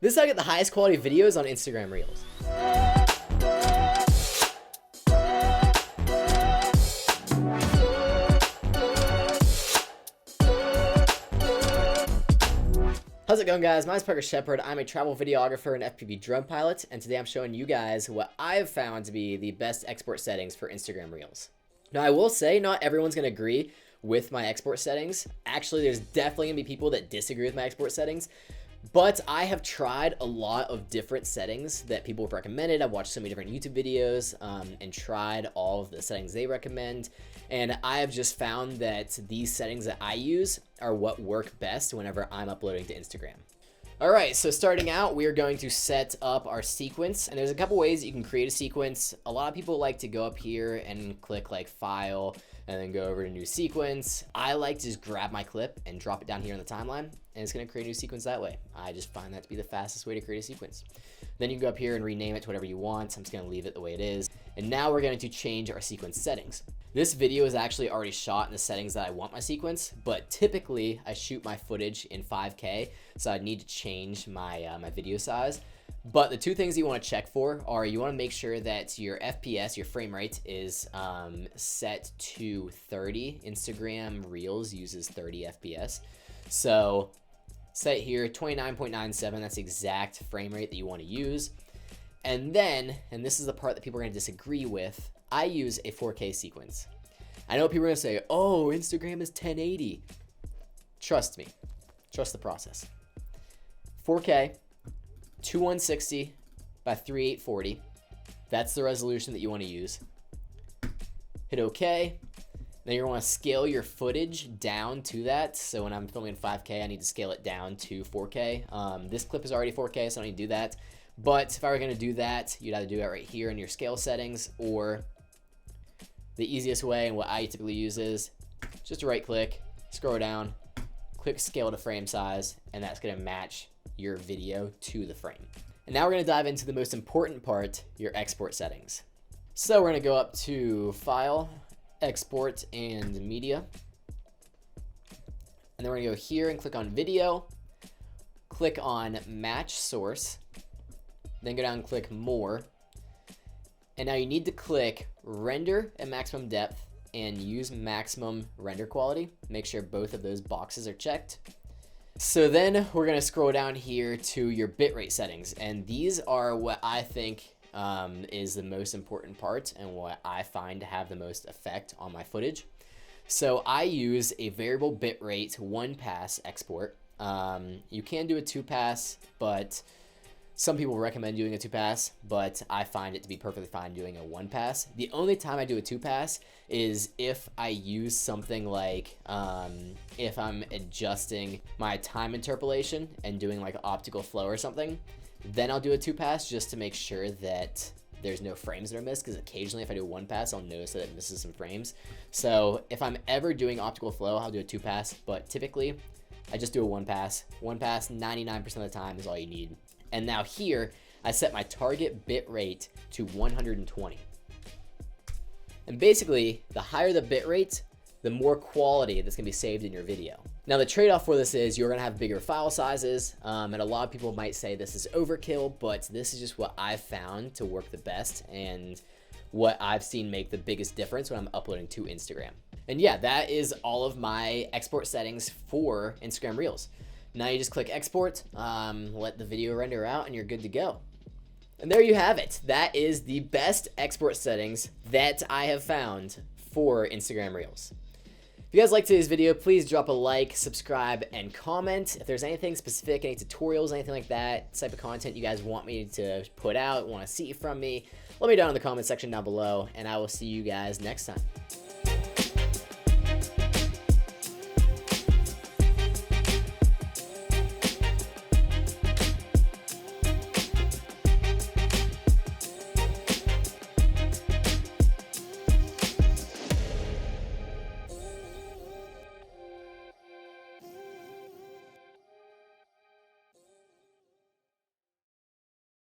This is how I get the highest quality videos on Instagram Reels. How's it going, guys? My name is Parker Shepard. I'm a travel videographer and FPV drone pilot, and today I'm showing you guys what I have found to be the best export settings for Instagram Reels. Now, I will say not everyone's going to agree with my export settings. Actually, there's definitely going to be people that disagree with my export settings, but I have tried a lot of different settings that people have recommended. I've watched so many different YouTube videos and tried all of the settings they recommend, and I have just found that these settings that I use are what work best whenever I'm uploading to Instagram. Alright, so starting out, we are going to set up our sequence, and there's a couple ways you can create a sequence. A lot of people like to go up here and click like File, and then go over to New Sequence. I like to just grab my clip and drop it down here in the timeline, and it's going to create a new sequence that way. I just find that to be the fastest way to create a sequence. Then you can go up here and rename it to whatever you want. I'm just going to leave it the way it is. And now we're going to change our sequence settings. This video is actually already shot in the settings that I want my sequence, but typically I shoot my footage in 5K, so I need to change my my video size. But the two things you want to check for are you want to make sure that your FPS, your frame rate, is set to 30. Instagram Reels uses 30 FPS. So set here 29.97, that's the exact frame rate that you want to use. And then, and this is the part that people are going to disagree with, I use a 4K sequence. I know people are going to say, oh, Instagram is 1080. Trust me. Trust the process. 4K, 2160 by 3840. That's the resolution that you want to use. Hit OK. Then you're going to want to scale your footage down to that. So when I'm filming 5K, I need to scale it down to 4K. This clip is already 4K, so I don't need to do that. But if I were going to do that, you'd either do it right here in your scale settings, or the easiest way and what I typically use is just to right click, scroll down, click scale to frame size, and that's going to match your video to the frame. And now we're going to dive into the most important part, your export settings. So we're going to go up to File, Export, and Media. And then we're going to go here and click on Video, click on Match Source, then go down and click More. And now you need to click Render at maximum depth and use maximum render quality. Make sure both of those boxes are checked. So then we're going to scroll down here to your bitrate settings, and these are what I think is the most important part and what I find to have the most effect on my footage. So I use a variable bitrate 1-pass export. You can do a 2-pass, but some people recommend doing a 2-pass, but I find it to be perfectly fine doing a 1-pass. The only time I do a 2-pass is if I use something like if I'm adjusting my time interpolation and doing like optical flow or something, then I'll do a 2-pass just to make sure that there's no frames that are missed, because occasionally if I do a 1-pass, I'll notice that it misses some frames. So if I'm ever doing optical flow, I'll do a 2-pass, but typically I just do a 1-pass. 1-pass 99% of the time is all you need. And now here, I set my target bit rate to 120. And basically, the higher the bit rate, the more quality that's gonna be saved in your video. Now the trade-off for this is you're gonna have bigger file sizes, and a lot of people might say this is overkill, but this is just what I've found to work the best and what I've seen make the biggest difference when I'm uploading to Instagram. And yeah, that is all of my export settings for Instagram Reels. Now you just click export, let the video render out, and you're good to go. And there you have it. That is the best export settings that I have found for Instagram Reels. If you guys liked today's video, please drop a like, subscribe, and comment. If there's anything specific, any tutorials, anything like that, type of content you guys want me to put out, want to see from me, let me know in the comment section down below, and I will see you guys next time.